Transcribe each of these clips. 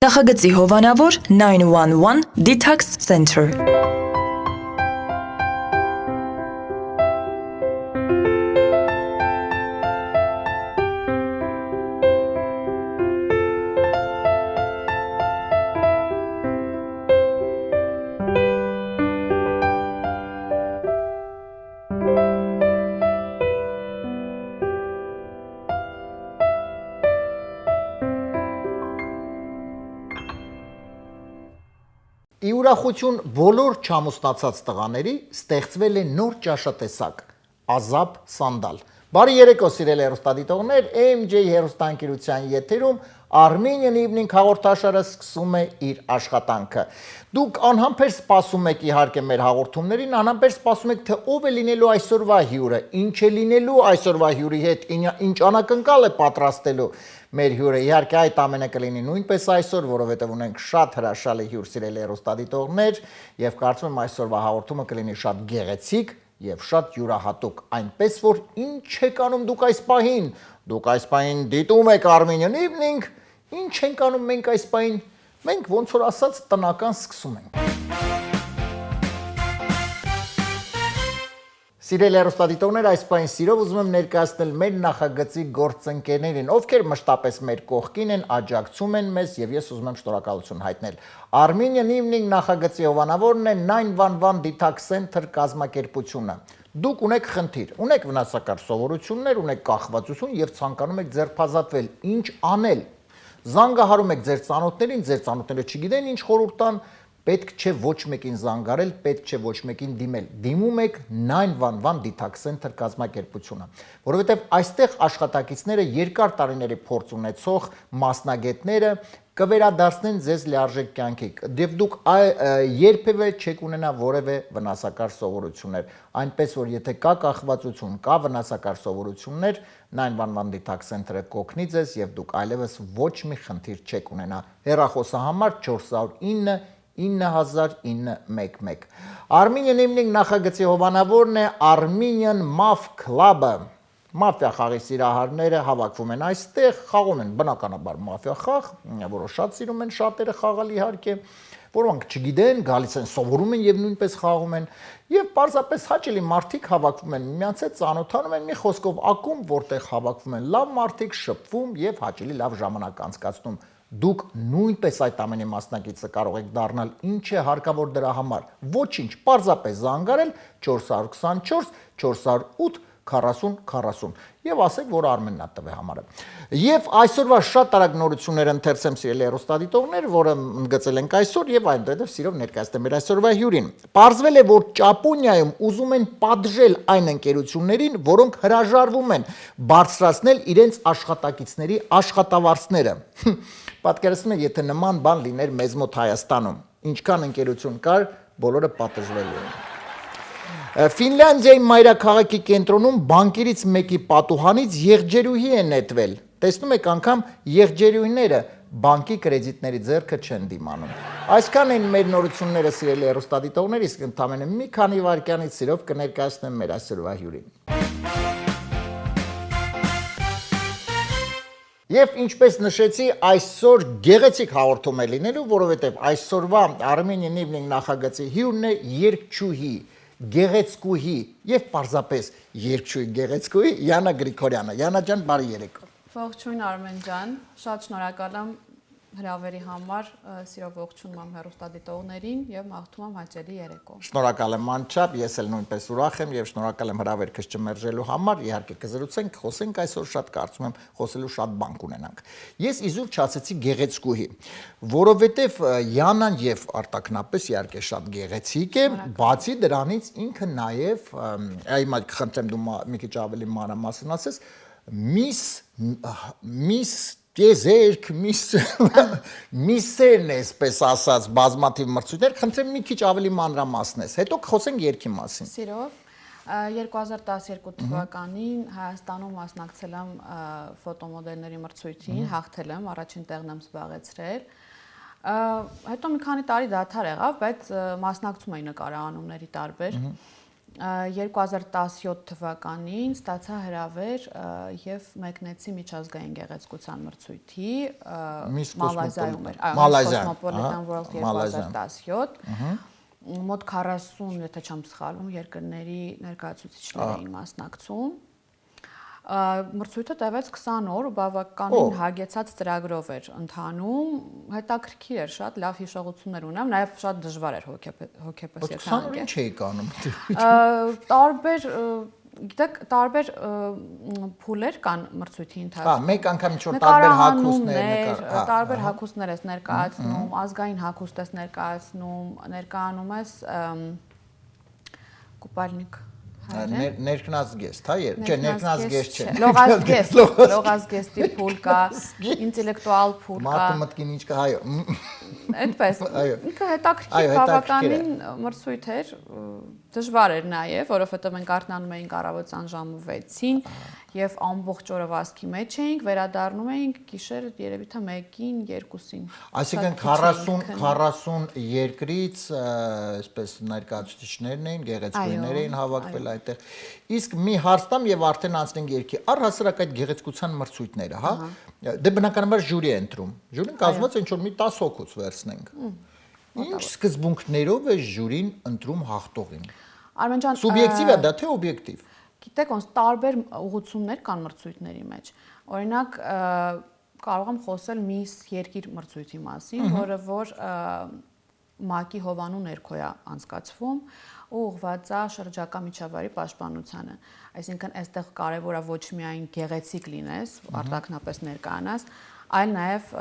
Նախագծի հովանավոր 911 Detox Center։ Ի ուրախություն բոլոր չամուսնացած տղաների ստեղծվել է նոր ճաշատեսակ՝ Ազապ սանդալ։ Բարի երեկո սիրելի հեռուստադիտողներ, AMJ հեռուստաընկերության եթերում Armenian Evening հաղորդաշարը սկսում է իր աշխատանքը։ Դուք անհամբեր սպասում եք իհարկե մեր հաղորդումներին, անհամբեր սպասում եք, թե ով է լինելու այսօրվա հյուրը, ինչ է լինելու այսօրվա հյուրի հետ, ինչ անակնկալ է պատրաստելու մեր հյուրը։ Իհարկե այդ ամենը կլինի նույնպես այսօր, որովհետև ունենք շատ հրաշալի հյուր սիրելի հեռուստադիտողներ, եւ կարծում եմ այսօրվա հաղորդումը կլինի շատ գեղեցիկ եւ շատ յուրահատուկ, այնպես որ ինչ եք անում դուք այս պահին։ Դուք այս պահին դիտում եք Armenian Evening, ինչ ենք անում մենք այս պահին։ Մենք ոնց որ ասած տնական սկսում ենք։ Սիրելի հեռուստադիտողներ, այս պահին սիրով ուզում եմ ներկայացնել մեր նախագծի գործընկերներին, ովքեր մշտապես մեր կողքին են, աջակցում են մեզ եւ ես ուզում եմ շնորհակալություն հայտնել։ Armenian Evening նախագծի հովանավորն է 911 Detox Center կազմակերպությունը։ Դուք ունեք խնդիր, ունեք վնասակար սովորություններ, ունեք կախվածություն եւ ցանկանում եք ձերբազատվել, ինչ անել։ Զանգահարում եք ձեր ծանոթներին, ձեր ծանոթները չգիտեն ինչ խորհուրդ տան, պետք չէ ոչ մեկին զանգարել, պետք չէ ոչ մեկին դիմել։ Դիմում եք 911 Detox Center կազմակերպությունը, որովհետև այստեղ աշխատակիցները երկար տարիների փորձ ունեցող մասնագետները կվերադարձնեն ձեզ լիարժեք կյանքի։ Եվ դուք երբևէ չեք ունենա որևէ վնասակար սովորություններ։ Այնպես որ եթե կա կախվածություն, կա վնասակար սովորություններ, 911 Detox Center-ը կօգնի ձեզ եւ դուք այլևս ոչ մի խնդիր չեք ունենա։ Հեռախոսահամար 409 9911։ Armenian Evening նախագծի հովանավորն է Armenian Maf Club-ը։ Մաֆիա խաղի սիրահարները հավաքվում են այստեղ, խաղում են բնականաբար մաֆիա խաղ, որը շատ սիրում են շատերը խաղալ իհարկե, որոնք չգիտեն, գալիս են, սովորում են եւ նույնպես խաղում են, եւ պարզապես հաճելի մարդիկ հավաքվում են միմյանց հետ, ծանոթանում են, մի խոսքով ակումբ, որտեղ հավաքվում են լավ մարդիկ, շփվում եւ հաճելի լավ ժամանակ անցկացնում։ Դուք նույնպես այդ ամենի մասնակիցը կարող եք դառնալ, ինչ է հարկավոր դրա համար։ Ոչինչ, պարզապես զանգարել 424 408 4040 եւ ասեք, որ Արմենն է տվե համարը։ Եվ այսօրվա շատ արագ նորություններ ընթերցեմ սիրելի հեռուստադիտողներ, որը ընդգծել ենք այսօր եւ այնուհետեւ սիրով ներկայացնեմ մեր այսօրվա հյուրին։ Պարզվել է, որ Ճապոնիայում ուզում են պատժել այն ընկերություններին, որոնք հրաժարվում են բարձրացնել իրենց աշխատակիցների աշխատավարձները։ Պատկերացնում եք, եթե նման բան լիներ մեզ մոտ Հայաստանում, ինչքան ընկերություն կար, բոլորը պատժվելու են։ Ֆինլանդիայի մայրաքաղաքի կենտրոնում բանկերից մեկի պատուհանից եղջերուհի է նետվել։ Տեսնում եք, անգամ եղջերուհիները բանկի կրեդիտների ձեռքը չեն դիմանում։ Այսքան են մեր նորությունները սիրելի հեռուստադիտողներ, իսկ ընդամենը մի քանի վայրկյանից սիրով կներկայացնեմ մեր այսօրվա հյուրին։ Եվ ինչպես նշեցի, այսօր գեղեցիկ հաղորդում է լինելու, որովհետև այսօրվա Armenian Evening նախագծի հյուրն է երգչուհի, գեղեցկուհի եւ պարզապես երգչուհի գեղեցկուհի Յանա Գրիգորյանը։ Յանա ջան, բարի երեկո։ Ողջույն Արմեն ջան, շատ շնորհակալ եմ հրավերի համար, սիրով ողջունում եմ հեռուստադիտողներին եւ մաղթում եմ հաճելի երեկո։ Շնորհակալ եմ անչափ, ես էլ նույնպես ուրախ եմ եւ շնորհակալ եմ հրավերքս չմերժելու համար։ Իհարկե կզրուցենք, խոսենք այսօր շատ կարծում եմ խոսելու շատ բան կունենանք։ Ես իզուր չասեցի գեղեցկուհի, որովհետեւ Յանան եւ արտակնապես իհարկե շատ գեղեցիկ է, բացի դրանից ինքը նաեւ այ խնդրեմ դու մի քիչ ավելի մանրամասն ասես, Miss Տեզերք, միսերն էսպես ասած, բազմաթիվ մրցույթներ, խնդրեմ մի քիչ ավելի մանրամասնես, հետո կխոսենք երգի մասին։ Սիրով, 2012 թվականին Հայաստանում մասնակցել եմ ֆոտոմոդելների մրցույթին, հաղթել եմ, առաջին տեղն եմ զբաղեցրել։ Հետո մի քանի տարի դադար եղավ, բայց մասնակցում էի նկարահանումների տարբեր։ 2017 թվականին ստացա հրավեր եւ մեկնեցի միջազգային գեղեցկության մրցույթի Մալազիայում էր, Cosmopolitan World 2017 մոտ 40, եթե չեմ սխալվում, երկրների ներկայացուցիչներ էին մասնակցում։ Մրցույթը տևեց 20 օր ու բավականին հագեցած ծրագրով էր ընթանում, հետաքրքիր էր, շատ լավ հիշողություններ ունեմ, նաև շատ դժվար էր հոգեպես եթե 20 օր ինչ էիք անում։ Գիտեք, տարբեր փուլեր կան մրցույթի ընթացքում։ Մեկ անգամ ինչ-որ տարբեր հագուստներ, տարբեր հագուստներ ես ներկայացնում, ազգային հագուստ ես ներկայացնում, ներկայանում ես կուպալնիկ ներքնազգեստ, հա, չէ, ներքնազգեստ չէ։ Լողազգեստի փուլ կա, ինտելեկտուալ փուլ կա։ Մարդու մտքին ինչ կա, այո։ Այդպես, ինքը հետաքրքիր բավականին մրցույթ էր, դժվար էր նաև, որովհետև մենք արթնանում էինք առավոտյան ժամը 6-ին եւ ամբողջ օրը վազքի մեջ էինք, վերադառնում էինք գիշերը երևի թե 1-ին, 2-ին։ Այսինքն 40 երկրից այսպես ներկայացուցիչներն էին, գեղեցկուհիներ էին հավաքվել այդտեղ։ Իսկ մի հարց տամ եւ արդեն անցնենք երկի։ Առհասարակ այդ գեղեցկության մրցույթները, հա, դե բնականաբար ժյուրի է ընտրում։ Ժյուրին կազմված է ինչ-որ մի 10 հոգուց վերցնենք։ Ինչ սկզբունքներով է ժյուրին ընտրում հաղթողին։ Արմեն ջան, սուբյեկտիվ է դա թե օբյեկտիվ։ Գիտեք, ոնց տարբեր ուղղություններ կան մրցույթների մեջ։ Օրինակ, կարող եմ խոսել Miss Երկիր մրցույթի մասին, որը որ ՄԱԿ-ի հովանու ներքո է անցկացվում ու ուղղված է շրջակա միջավայրի պաշտպանությանը։ Այսինքն, այստեղ կարևոր է ոչ միայն գեղեցիկ լինես, արտաքնապես ներկայանաս, այլ նաև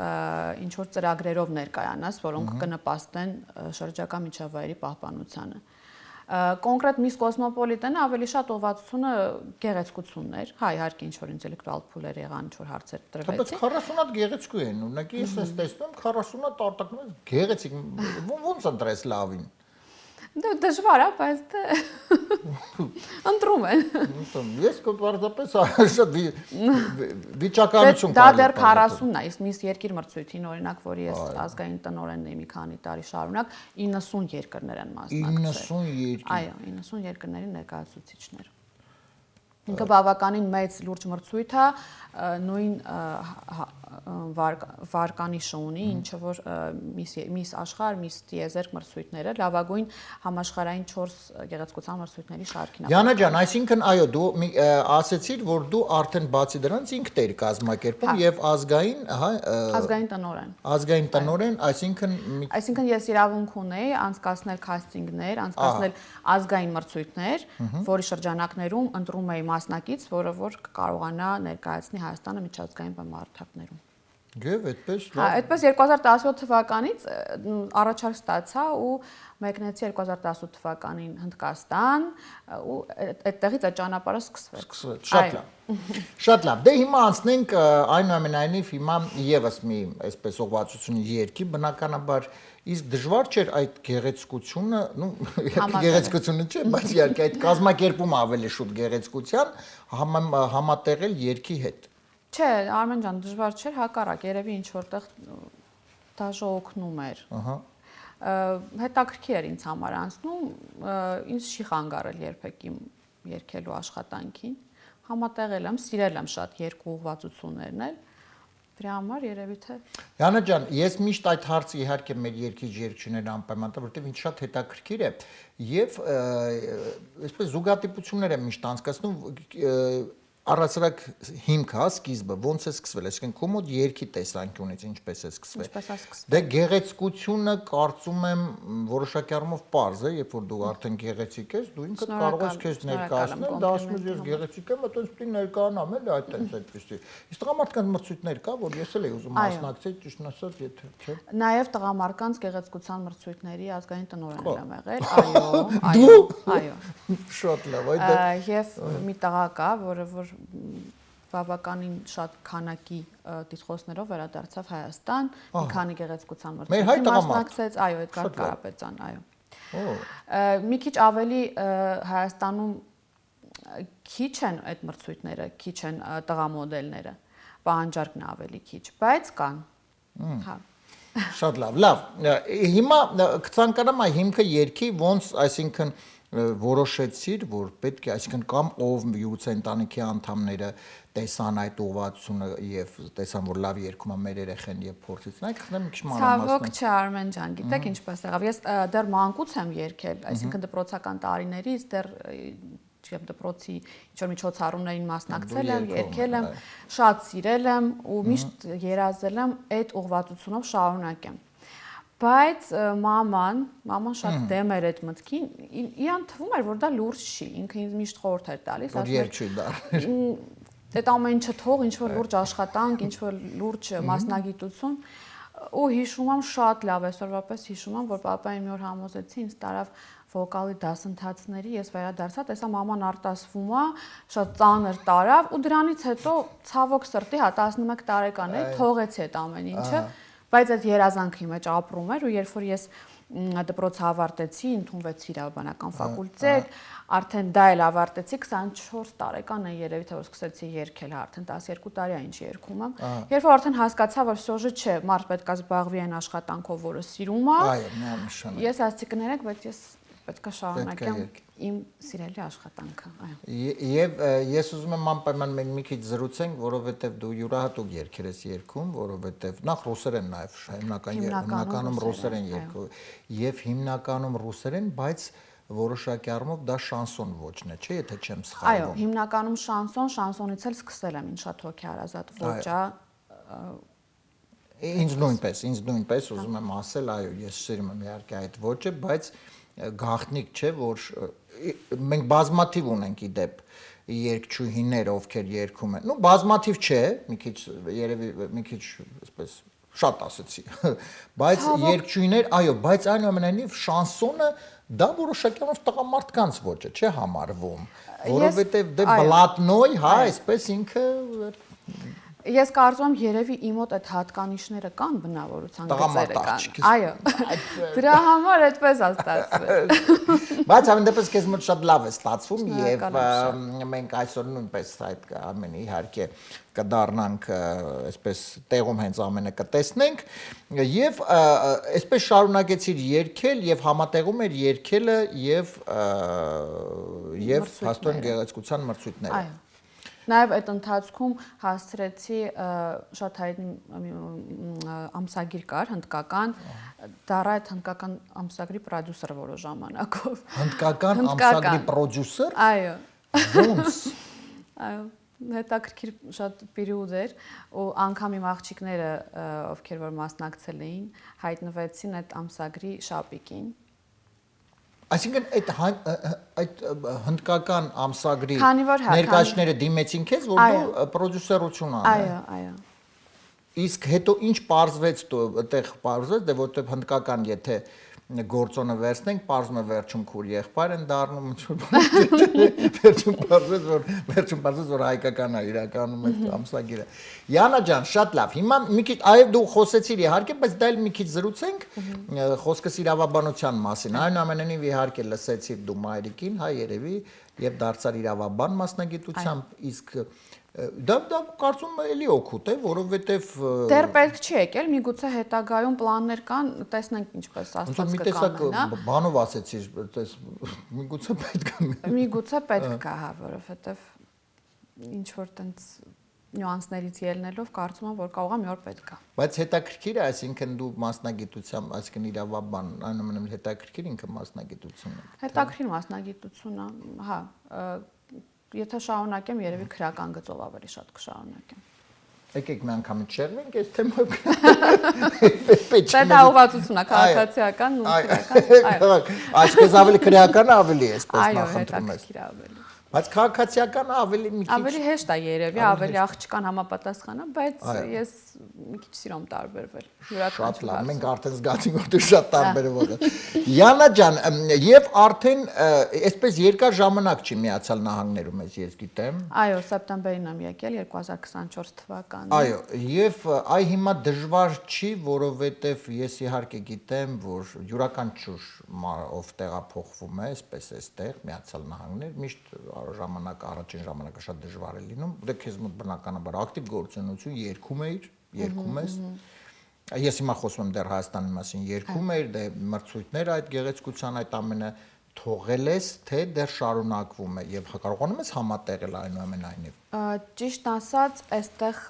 ինչ որ ծրագրերով ներկայանաս, որոնք կնպաստեն շրջակա միջավայրի պահպանությանը։ Կոնկրետ Miss Cosmopolitan-ը ավելի շատ ուղղվածությունը գեղեցկությունն էր, հա իհարկե ինչ որ ինտելեկտուալ փուլեր եղան, ինչ որ հարցեր տրվեցին։ Բայց 40 հատ գեղեցկու են, օրինակ ես տեսնում 40 հատ արտակնում գեղեցիկ, ոնց ընտրես լավին։ Դժվար է, բայց դե ընտրում են։ Ես պարզապես շատ վիճականություն դա դեռ 40-ն է, իսկ Miss Երկիր մրցույթին օրինակ, որի ես ազգային տնօրենն եմ մի քանի տարի շարունակ, 90 երկրներ են մասնակցել։ 90 երկիր։ Այո, 90 երկրների ներկայացուցիչներ։ Ինքը բավականին մեծ լուրջ մրցույթ է, նույն վարկանիշը ունի, ինչը որ Miss Աշխարհ, Miss Տիեզերք մրցույթները լավագույն համաշխարհային 4 գեղեցկության մրցույթների շարքին։ Յանա ջան, այսինքն այո, դու ասեցիր, որ դու արդեն բացի դրանից ինքդ էիր կազմակերպում եւ ազգային, հա, ազգային տնօրեն։ Ազգային տնօրեն, այսինքն ես իրավունք ունեի անցկացնել քաստինգներ, անցկացնել ազգային մրցույթներ, որի շրջանակներում ընտրում էի մասնակից, որը որ կարողանա ներկայացնի Հայաստանը միջազգային բեմահարթակներում։ Գեվ այդպես լավ։ Հա, այդպես 2017 թվականից առաջարկ ստացա ու մեկնեցի 2018 թվականին Հնդկաստան ու այդտեղից այդ ճանապարհը սկսվեց։ Շատ լավ։ Շատ լավ։ Դե հիմա անցնենք այնուամենայնիվ հիմա եւս մի այսպես ուղղվածություն երկի, բնականաբար իսկ դժվար չէր այդ գեղեցկությունը, գեղեցկությունը չէ, բայց իհարկե այդ կազմակերպումը ավելի շուտ գեղեցկության համատեղել երկի հետ։ Չէ, Արմեն ջան, դժվար չէր, հակառակ, երևի ինչ որտեղ դաժե օգնում էր։ Ահա։ Հետաքրքիր էր ինձ համար անցնում, ինձ չի խանգարել երբեք իմ երգելու աշխատանքին։ Համատեղել եմ, սիրել եմ շատ երկու ուղղվածություններն էլ։ Դրա համար երևի թե Յանա ջան, ես միշտ այդ հարցը իհարկե մեր երկի երգչիները անպայման տա, որովհետև ինձ շատ հետաքրքիր է եւ այսպես զուգատիպություններ եմ միշտ անցկացնում առասարակ հիմք հա սկիզբը ոնց է սկսվել, այսինքն քո մոտ երկի տեսանկյունից ինչպես է սկսվել։ Ինչպես է սկսվել։ Դե գեղեցկությունը կարծում եմ որոշակի առումով պարզ է, երբ որ դու արդեն գեղեցիկ ես, դու ինքդ կարող ես քեզ ներկայացնել, դա ասում ես ես գեղեցիկ եմ, այտենց պիտի ներկայանամ էլ այտենց այդպեսի։ Իսկ տղամարդկանց մրցույթներ կա, որ ես էլ էի ուզում մասնակցել, ճիշտ ասած, եթե չէ։ Նաև տղամարդկանց գեղեցկության մրցույթների ազգային տնօրենն եմ եղել, այո, այո։ Շատ լավ, այդ եւ մի տղա կա, որը որ բավականին շատ քանակի դիտխոսներով վերադարձավ Հայաստան, մի քանի գեղեցկության մրցույթի մասնակցեց, այո, Էդգար Կարապետյան, այո։ Մի քիչ ավելի Հայաստանում քիչ են այդ մրցույթները, քիչ են տղա մոդելները, պահանջարկն է ավելի քիչ, բայց կան։ Հա։ Շատ լավ, լավ։ Հիմա կցանկանամ այ հիմքը երկի ոնց, այսինքն որոշեցիր, որ պետք է, այսինքն կամ ով յուղուցե ընտանիքի անդամները տեսան այդ ուղղվածությունը եւ տեսան, որ լավ երգում է մեր երեխեն եւ փորձեցին, այդ խնդրեմ մի քիչ Ցավոք չէ Արմեն ջան, գիտեք ինչպես եղավ։ Ես դեռ մանկուց եմ երգել, այսինքն դպրոցական տարիներից դեռ չեմ դպրոցի ինչ-որ միջոցառումներին մասնակցել եմ, երգել եմ, շատ սիրել եմ ու միշտ երազել եմ այդ ուղղվածությունով շարունակեմ։ Բայց մաման շատ դեմ էր այդ մտքին, իրան թվում էր, որ դա լուրջ չի, ինքը ինձ միշտ խորհուրդ էր տալիս, որ երգ չի դառնի։ Այդ ամեն ինչը թող, ինչ որ լուրջ աշխատանք, ինչ որ լուրջ մասնագիտություն, ու հիշում եմ շատ լավ, այսօրվա պես հիշում եմ, որ պապային մի օր համոզեցի, ինձ տարավ վոկալի դասընթացների, ես վերադարձա, տեսա մաման արտասվում է, շատ ծանր տարավ ու դրանից հետո ցավոք սրտի, 11 տարեկան էր, թողեցի այդ ամեն ինչը, բայց այդ երազանքի մեջ ապրում էր ու երբ որ ես դպրոց ավարտեցի, ընդունվեցի իրավաբանական ֆակուլտետ, արդեն դա էլ ավարտեցի 24 տարեկան եմ երևի թե որ սկսեցի երգել, արդեն 12 տարի է ինչ երգում եմ։ Երբ որ արդեն հասկացա, որ սոժը չէ, մարդ պետք է զբաղվի այն աշխատանքով, որը սիրում է։ Այո, միանշանակ։ Ես ասացի կներեք, բայց ես պետք է շարունակեմ իմ սիրելի աշխատանքը, այո։ Եվ ես ուզում եմ անպայման մենք մի քիչ զրուցենք, որովհետև դու յուրահատուկ երգեր ես երգում, որովհետև նախ ռուսերեն նաև հիմնականում ռուսերեն երգում եւ հիմնականում ռուսերեն, բայց որոշակի առումով դա շանսոն ոճն է, չէ՞, եթե չեմ սխալվում։ Այո, հիմնականում շանսոնից էլ սկսել եմ, ինչ շատ հոգեհարազատ ոճ է։ Ինձ նույնպես ուզում եմ ասել, այո, ես սիրում եմ իհարկե այդ ոճը, բայց գաղտնիք չէ, որ մենք բազմաթիվ ունենք իդեպ երգչուհիներ, ովքեր երգում են։ Նու բազմաթիվ չէ, մի քիչ երևի մի քիչ այսպես շատ ասեցի, բայց երգչուհիներ, այո, բայց այնուամենայնիվ շանսոնը դա որոշակիորեն տղամարդկանց ոճը չէ համարվում, որովհետև դե բլատնոյ, հա, այսպես ինքը Ես կարծում եմ երևի իմ մոտ այդ հատկանիշները կան բնավորության գծերը կան։ Այո։ Դրա համար այդպես է ստացվել։ Բայց ամեն դեպս քեզ մոտ շատ լավ է ստացվում եւ մենք այսօր նույնպես այդ ամենը իհարկե կդառնանք այսպես տեղում հենց ամենը կտեսնենք եւ այսպես շարունակեցիր երգել եւ համատեղում էր երգելը եւ հաստորեն գեղեցկության մրցույթները։ Այո։ Նաև այդ ընթացքում հասցրեցի շատ հայտնի ամսագիր կար հնդկական, դառա այդ հնդկական ամսագրի պրոդյուսեր որոշ ժամանակով։ Հնդկական ամսագրի պրոդյուսեր։ Այո։ Ոնց։ Այո, հետաքրքիր շատ պերիոդ էր ու անգամ իմ աղջիկները, ովքեր որ մասնակցել էին, հայտնվեցին այդ ամսագրի շապիկին։ Այսինքն այդ հնդկական ամսագրի ներկայացները դիմեցին քեզ, որ դու պրոդյուսերություն անես։ Այո, այո։ Իսկ հետո ինչ պարզվեց, այդտեղ պարզվեց, դե որտեղ հնդկական, եթե գործոնը վերցնենք, պարզում է վերջում քուր եղբայր են դառնում, վերջում պարզվեց, որ հայկական է իրականում այդ ամսագիրը։ Յանա ջան, շատ լավ։ Հիմա մի քիչ այո դու խոսեցիր իհարկե, բայց դա էլ մի քիչ զրուցենք խոսքս իրավաբանության մասին։ Այնուամենայնիվ իհարկե լսեցիր դու մայրիկին, հա երևի, եւ դարձար իրավաբան մասնագիտությամբ, իսկ դա կարծում եմ էլի օգուտ է, որովհետև դեռ պետք չի եկել, միգուցե հետագայում պլաններ կան, տեսնենք ինչպես աստված կկանենա։ Բանով ասեցիր, միգուցե պետք է։ Միգուցե պետք է, հա, որովհետև ինչ որ տենց նյուանսներից ելնելով կարծում եմ, որ կարող է մի օր պետք է։ Բայց հետաքրքիր է, այսինքն դու մասնագիտությամբ, այսինքն իրավաբան, այնուամենայնիվ հետաքրքիր ինքը մասնագիտությունը։ Հետաքրքիր մասնագիտությունը, հա, եթե շարունակեմ, երևի քրական գծով ավելի շատ կշարունակեմ։ Եկեք մի անգամից շեղվենք այս թեմայով։ Դա ուղղվածություն է, քաղաքացիական ու քրական։ Այսպես ավելի քրական ավելի է, այսպես նախընտրում ես։ Այո, հետաքրքիր ավելի։ Բայց քաղաքացիականը ավելի մի քիչ ավելի հեշտ է երևի, ավելի աղջկան համապատասխան է, բայց ես մի քիչ սիրում տարբերվել։ Շատ լավ, մենք արդեն զգացինք, որ դու շատ տարբերվող ես։ Յանա ջան, եւ արդեն այսպես երկար ժամանակ չի Միացյալ Նահանգներում ես գիտեմ։ Այո, սեպտեմբերին եմ եկել 2024 թվականին։ Այո, եւ այ հիմա դժվար չի, որովհետեւ ես իհարկե գիտեմ, որ յուրաքանչյուր ով տեղափոխվում է, այսպես էստեղ Միացյալ Նահանգներ, միշտ առաջին ժամանակը շատ դժվար է լինում, դե քեզ մոտ բնականաբար ակտիվ գործունեություն երգում ես։ Ես հիմա խոսում եմ դեռ Հայաստանի մասին, երգում էր, դե մրցույթներ այդ գեղեցկության այդ ամենը, թողել ես, թե դեռ շարունակվում է եւ կարողանում ես համատեղել այնուամենայնիվ։ Ճիշտ ասած, այստեղ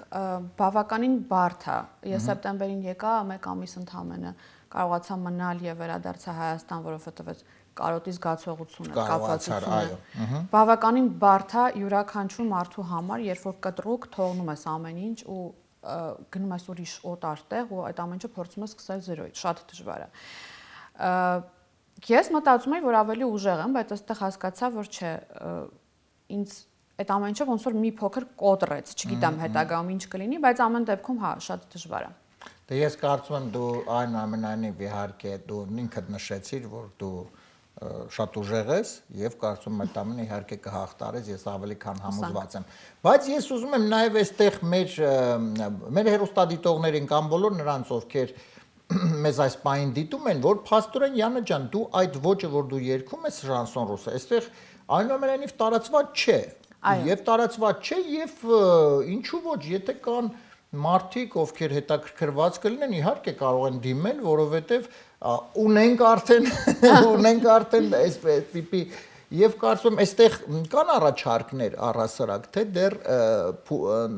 բավականին բարդ է։ Ես սեպտեմբերին եկա, 1 ամիս ընդամենը կարողացա մնալ եւ վերադարձա Հայաստան, որովհետեւ այդ կարոտի զգացողությունը, կապվածությունը բավականին բարդ է յուրաքանչյուր մարդու համար, երբ որ կտրուկ թողնում ես ամեն ինչ ու գնում ես ուրիշ օտար տեղ ու այդ ամեն ինչը փորձում ես սկսել զերոյից, շատ դժվար է։ Ես մտածում եմ, որ ավելի ուժեղ եմ, բայց այստեղ հասկացա, որ չէ, ինձ այդ ամեն ինչը ոնց որ մի փոքր կոտրեց, չգիտեմ հետագայում ինչ կլինի, բայց ամեն դեպքում հա, շատ դժվար է։ Դե ես կարծում եմ դու այնուամենայնիվ իհարկե դու ինքդ նշեցիր, որ դու շատ ուժեղ ես եւ կարծում եմ այդ ամենը իհարկե կհաղթարես, ես ավելի քան համոզված եմ։ Բայց ես ուզում եմ նաեւ այստեղ մեր հերոստադիտողներին կամ բոլոր նրանց, ովքեր մեզ այս պահին դիտում են, որ Փաստորեն Յանը ջան, դու այդ ոճը, որ դու երգում ես շանսոն ռուսը, այստեղ այնուամենայնիվ տարածված չէ։ Եվ տարածված չէ եւ ինչու ոչ, եթե կան մարդիկ, ովքեր հետաքրքրված կլինեն, իհարկե կարող են դիմել, որովհետեւ ունենք արդեն այսպես տիպի եւ կարծում եմ այստեղ կան առաջարկներ առհասարակ, թե դեռ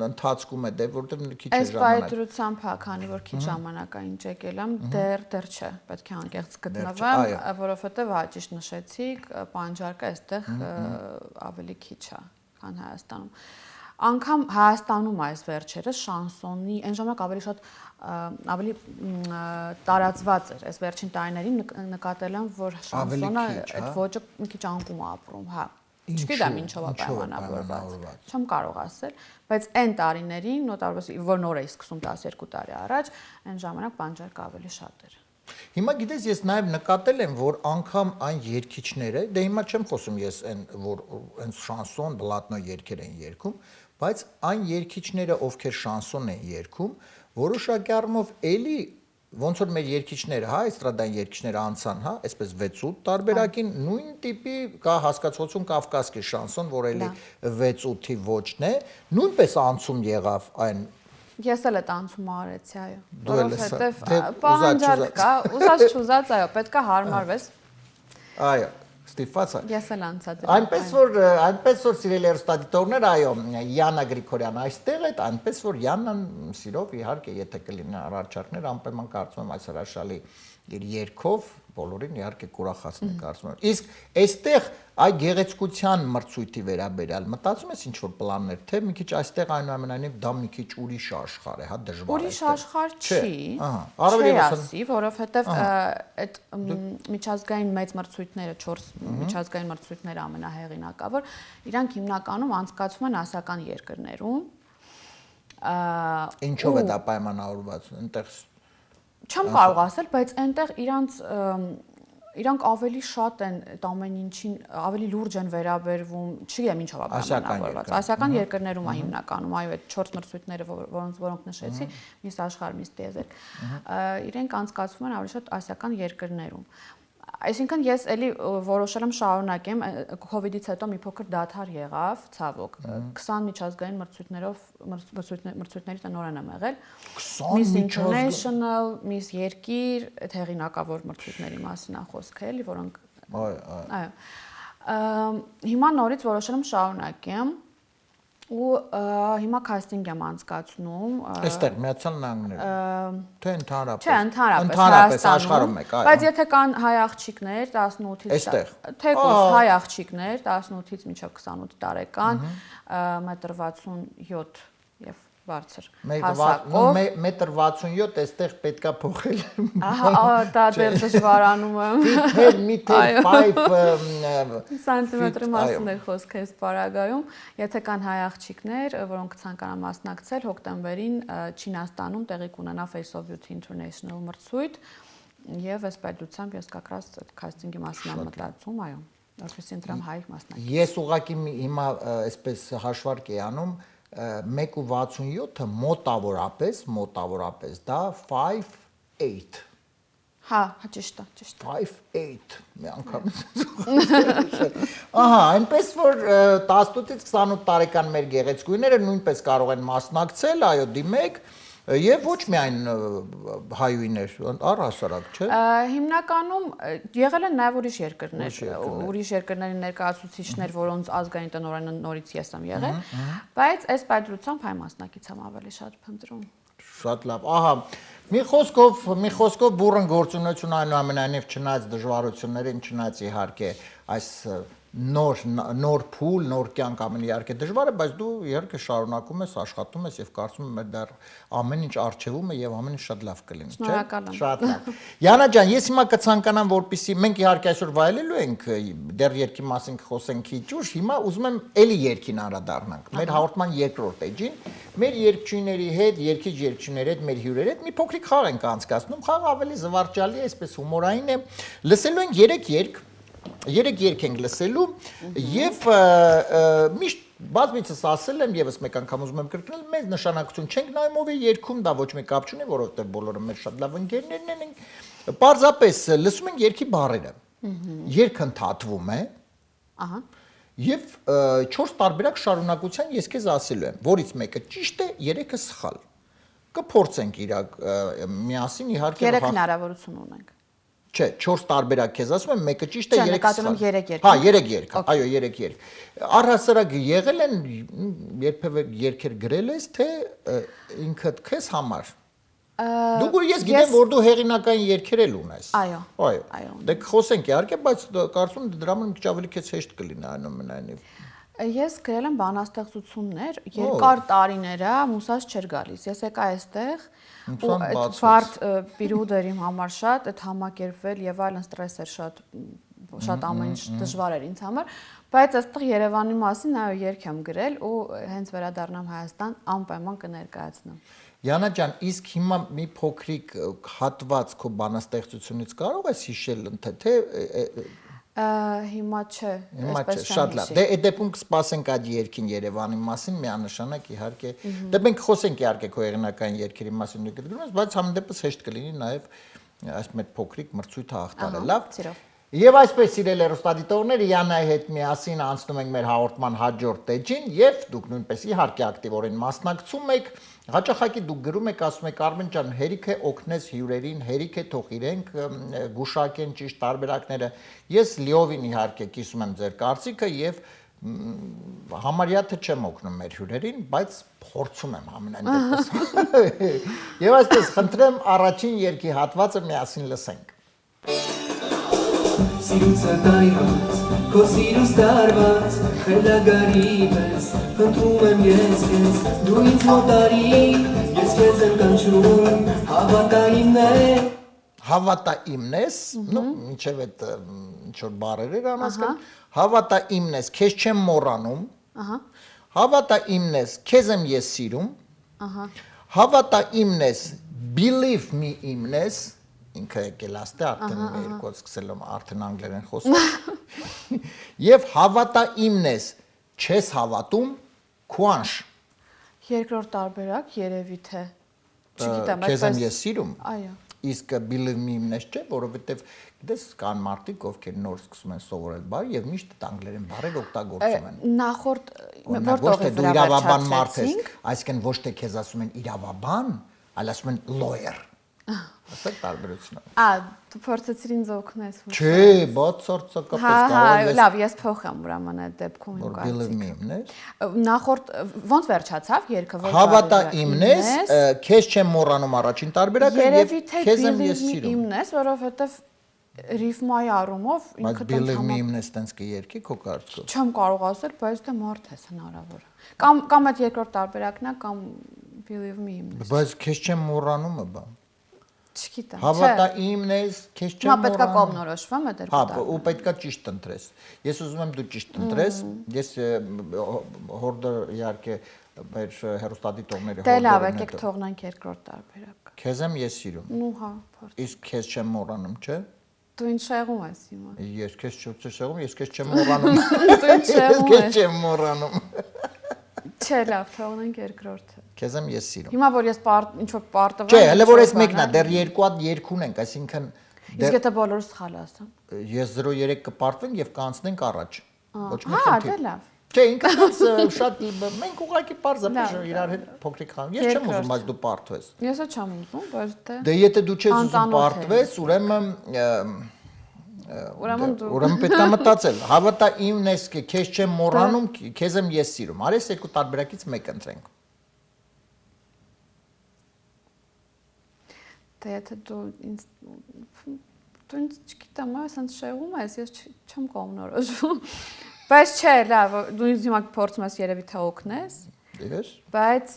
ընթացքում է, որտեղ քիչ է ժամանակ։ Այս պայծրությամբ հա, քանի որ քիչ ժամանակային եկել եմ, դեռ չէ, պետք է անկեղծ գտնվեմ, որովհետեւ հա ճիշտ նշեցիք, պանջարկը այստեղ ավելի քիչ է, քան Հայաստանում։ Անկամ Հայաստանում այս վերջերս շանսոնի այն ժամանակ ավելի տարածված էր, այս վերջին տարիներին նկատել եմ, որ շանսոնը այդ ոճը մի քիչ անկում է ապրում, հա։ Չգիտեմ ինչով է պայմանավորված։ Չեմ կարող ասել, բայց այն տարիներին, որ նոր էի սկսում 12 տարի առաջ, այն ժամանակ պանջարկը ավելի շատ էր։ Հիմա գիտես, ես նաև նկատել եմ, որ անգամ այն երգիչները, դե հիմա չեմ խոսում ես այն, որ այն շանսոն, բլատնո երգեր են երգում, բայց այն երգիչները, ովքեր շանսոն են երգում, որոշակի առումով էլի ոնց որ մեր երգիչները, հա, էստրադային երգիչները անցան, հա, այսպես 6-8 տարբերակին նույն տիպի կա հասկացություն կավկասկի շանսոն, որ էլի 6-8-ի ոճն է, նույնպես անցում եղավ այն։ Ես էլ այդ անցումը արեցի, այո։ Որովհետև պահանջարկ կա, ուզած չուզած, այո, պետք է հարմարվես։ Այո, ստիպված է։ Ես էլ անցա դրան։ Այնպես որ սիրելի հեռուստադիտողներ, այո, Յանա Գրիգորյան այստեղ է, այնպես որ Յանան սիրով իհարկե, եթե կլինի առաջարկներ, անպայման կարծում եմ այս հրաշալի իր երգով բոլորին իհարկե կուրախացնի կարծում եմ։ Իսկ այստեղ այ գեղեցկության մրցույթի վերաբերյալ մտածում ես ինչ որ պլաններ, թե մի քիչ այստեղ այնուամենայնիվ դա մի քիչ ուրիշ աշխարհ է, հա, դժվար է։ Ուրիշ աշխարհ չի։ Առավելևս, որովհետև այդ միջազգային մեծ մրցույթները, 4 միջազգային մրցույթները ամենահեղինակավոր, իրանք հիմնականում անցկացվում են ասիական երկրներում։ Ինչով է դա պայմանավորված, այնտեղ չեմ կարող ասել, բայց այնտեղ իրանք ավելի շատ են այդ ամեն ինչին, ավելի լուրջ են վերաբերվում, չգիտեմ ինչով է պայմանավորված։ Ասիական երկրներում է հիմնականում, այո, այդ 4 մրցույթները, որոնք նշեցի, միս աշխարհ, միս տիեզերք, իրենք անցկացվում են ավելի շատ ասիական երկրներում։ Այսինքն ես էլի որոշել եմ շարունակեմ, COVID-ից հետո մի փոքր դադար եղավ, ցավոք, 20 միջազգային մրցույթների տնօրեն եմ եղել, Miss International, Miss Երկիր, այդ հեղինակավոր մրցույթների մասին է խոսքը էլի, որոնք այո։ Հիմա նորից որոշել եմ շարունակեմ ու հիմա քաստինգ եմ անցկացնում այստեղ Միացյալ Նահանգներում թե ընդհանրապես չէ ընդհանրապես աշխարհում եք այո բայց եթե կան հայ աղջիկներ 18-ից թեկուզ հայ աղջիկներ 18-ից մինչև 28 տարեկան 1.67 եւ բարձր հասակով 1.67 այստեղ պետքա փոխել դա դեռ դժվարանում եմ միտեր 5 սանտիմետրի մասին է խոսքը այս պարագայում եթե կան հայ աղջիկներ որոնք ցանկանան մասնակցել հոկտեմբերին Չինաստանում տեղի կունենա Face of Beauty International մրցույթ եւ այս պատմությամբ ես կակրաս այդ քաստինգի մասին եմ մտածում այո որովհետեւ ընտրամ հայ մասնակից ես ուղղակի հիմա այսպես հաշվարկ էի անում 1.67-ը մոտավորապես դա 5.8 հա ճիշտ է 5.8 մի անգամ ահա այնպես որ 18-ից 28 տարեկան մեր գեղեցկուհիները նույնպես կարող են մասնակցել այո դիմեք Եվ ոչ միայն հայույներ, առհասարակ, չէ։ Հիմնականում եղել են նաև ուրիշ երկրների ներկայացուցիչներ, որոնց ազգային տնօրենը նորից ես եմ եղել, բայց այս պայծրությամբ հայ մասնակից եմ ավելի շատ փնտրում։ Շատ լավ։ Ահա, մի խոսքով բուրըն գործունեություն այնուամենայնիվ չնայած դժվարություններին, չնայած իհարկե այս նոր փուլ, նոր կյանք ամեն իհարկե դժվար է, բայց դու իհարկե շարունակում ես, աշխատում ես եւ կարծում եմ դեռ ամեն ինչ արժևում է եւ ամեն ինչ շատ լավ կլինի, չէ՞։ Շատ լավ։ Յանա ջան, ես հիմա կցանկանամ, որպեսզի մենք իհարկե այսօր վայելելու ենք դեռ երկի մասին խոսենք քիչ ուշ, հիմա ուզում եմ էլի երկին անդրադառնանք։ Մեր հաղորդման երկրորդ էջին մեր երկչույների հետ, երկիչ-երկչույների հետ, մեր հյուրերի հետ մի փոքրիկ խաղ ենք անցկացնում, խաղը ավելի զվարճալի է, այսպես հումորային է։ Լսելու ենք 3 երգ ենք լսելու եւ միշտ բազմիցս ասել եմ եւս մեկ անգամ ուզում եմ կրկնել, մեզ նշանակություն չենք նայում ով է երգում, դա ոչ մի կապ չունի, որովհետեւ բոլորը մեր շատ լավ ընկերներն են։ Պարզապես լսում ենք երգի բառերը։ Երգը ընդհատվում է։ Ահա։ Եվ 4 տարբերակ շարունակության ես քեզ ասելու եմ, որից մեկը ճիշտ է, 3-ը սխալ։ Կփորձենք իրակ միասին իհարկե 3 հնարավորություն ունենք։ Չէ, 4 տարբերակ քեզ ասում եմ, մեկը ճիշտ է, 3-ը սխալ։ 3 երգ։ Հա, 3 երգ, այո, 3 երգ։ Առհասարակ եղել են երբևէ երգեր գրել ես, թե ինքդ քեզ համար։ Դու ես գիտեմ, որ դու հեղինակային երգեր էլ ունես։ Այո։ Դե խոսենք իհարկե, բայց կարծում եմ դրա համար մի քիչ ավելի քեզ հեշտ կլինի այնուամենայնիվ։ Ես գրել եմ բանաստեղծություններ, երկար տարիներ է, մուսած չէր գալիս։ Ես եկա այստեղ ու այդ բարդ պերիոդը իմ համար շատ, այդ համակերպվել եւ այլն ստրես էր շատ ամեն ինչ դժվար էր ինձ համար, բայց այստեղ Երևանի մասին այո երգ եմ գրել ու հենց վերադառնամ Հայաստան անպայման կներկայացնեմ։ Յանա ջան, իսկ հիմա մի փոքրիկ հատված քո բանաստեղծությունից կարող ես հիշել թե Հիմա չէ, այսպես շատ լավ։ Դե այդ դեպքում կսպասենք այդ երգին Երևանի մասին, միանշանակ իհարկե։ Դե մենք խոսենք իհարկե քո հեղինակային երգերի մասին ու գրում ես, բայց համդեպս հեշտ կլինի նաև այս մեր փոքրիկ մրցույթը հաղթարը, լավ։ Եվ այսպես սիրելի հեռուստադիտողներ, Յանայի հետ միասին անցնում ենք մեր հաղորդման հաջորդ էջին եւ դուք նույնպես իհարկե ակտիվորեն մասնակցում եք։ Հաճախակի դուք գրում եք, ասում եք Արմեն ջան, հերիք է օգնես հյուրերին, հերիք է թող իրենք գուշակեն ճիշտ տարբերակները։ Ես լիովին իհարկե կիսում եմ ձեր կարծիքը եւ համարյա թե չեմ օգնում մեր հյուրերին, բայց փորձում եմ ամենայն դեպս։ Եվ այսպես խնդրեմ առաջին երգի հատվածը միասին լսենք։ Սիրուցը կայված, քո սիրուց դարված, խելագարի պես, խնդրում եմ ես քեզ, դու ինձ մոտարի, ես քեզ եմ կանչում, հավատա իմն է։ Հավատա իմն ես, մինչև այդ ինչ-որ բառեր էր անհասկան, հավատա իմն ես, քեզ չեմ մոռանում, հավատա իմն ես, քեզ եմ ես սիրում, հավատա իմն ես, believe me իմն ես, ինքը եկել աստե արդեն երկու սկսել եմ արդեն անգլերեն խոսում եւ հավատա իմն ես չես հավատում քուանշ երկրորդ տարբերակ երևի թե չգիտեմ քեզ եմ ես սիրում այո իսկ believe me իմն ես չէ որովհետեւ գիտես կան մարդիկ ովքեր նոր սկսում են սովորել բառ եւ միշտ այդ անգլերեն բառեր օգտագործում են նախորդ որտեղ է դու իրավաբան մարդ ես այսինքն ոչ թե քեզ ասում են իրավաբան այլ ասում են lawyer Ասեք տարբերությունը։ Դու փորձեցիր ինձ օգնես։ Չէ, բացարձակապես կարող ես։ Լավ, ես փոխեմ ուրեմն այդ դեպքում իմ կարծիքը։ Նախորդ ոնց վերջացավ երգը որ Հավատա իմն ես, քեզ չեմ մոռանում առաջին տարբերակը եւ քեզ եմ ես սիրում։ Իմն ես, որովհետեւ ռիֆմայի առումով ինքը տենց իմն ես տենց կերկի քո կարծիքով։ Չեմ կարող ասել, բայց դե մարդ ես հնարավոր։ Կամ այդ երկրորդ տարբերակն է կամ believe me իմն ես։ Բայց քեզ չեմ մոռանում է բա։ Չգիտեմ։ Հավատա իմն ես, քեզ չեմ մոռանում։ Հիմա պետքա կողմնորոշվեմ այդ երկու տարբերակը։ Հա, ու պետքա ճիշտ ընտրես։ Ես ուզում եմ դու ճիշտ ընտրես։ Ես հորդը իհարկե մեր հեռուստադիտողների հորդորն է։ Դե լավ, եկեք թողնենք երկրորդ տարբերակը։ Քեզ եմ ես սիրում։ Նու հա, փորձ։ Իսկ քեզ չեմ մոռանում, չէ՞։ Դու ինչ շեղում ես հիմա։ Ես քեզ չշեղում, ես քեզ չեմ մոռանում։ Դու ինչ շեղում ես։ Ես քեզ չեմ մոռանում։ Չէ, լավ, թողնենք երկրորդը։ Քեզ եմ ես սիրում։ Հիմա որ ես ինչ որ պարտվեմ։ Չէ, հələ որ ես մեկն է, դեռ երկու հատ երկ ունենք, այսինքն Իսկ եթե բոլորը սխալ ասեմ։ Ես 0-3 կպարտվենք եւ կանցնենք առաջ։ Ոչ մի խնդիր։ Հա, դե լավ։ Չէ, ինքնից շատ մենք ուղղակի պարզապես իրար հետ փոքրիկ խաղ։ Ես չեմ ուզում, բայց դու պարտվես։ Ես չեմ ուզում, բայց Դե եթե դու չես ուզում պարտվես, ուրեմն պետք է մտածել։ Հավատա իմն ես, քեզ չեմ մոռանում, քեզ եմ ես սիրում։ Արես երկու տարբերակից մեկ ընտրենք։ Դե եթե դու ինձ չգիտեմ, ասենց շեղում ես, ես չեմ կողմնորոշվում։ Բայց չէ, լավ, դու ինձ հիմա փորձում ես երևի թե օգնես։ Ես։ Բայց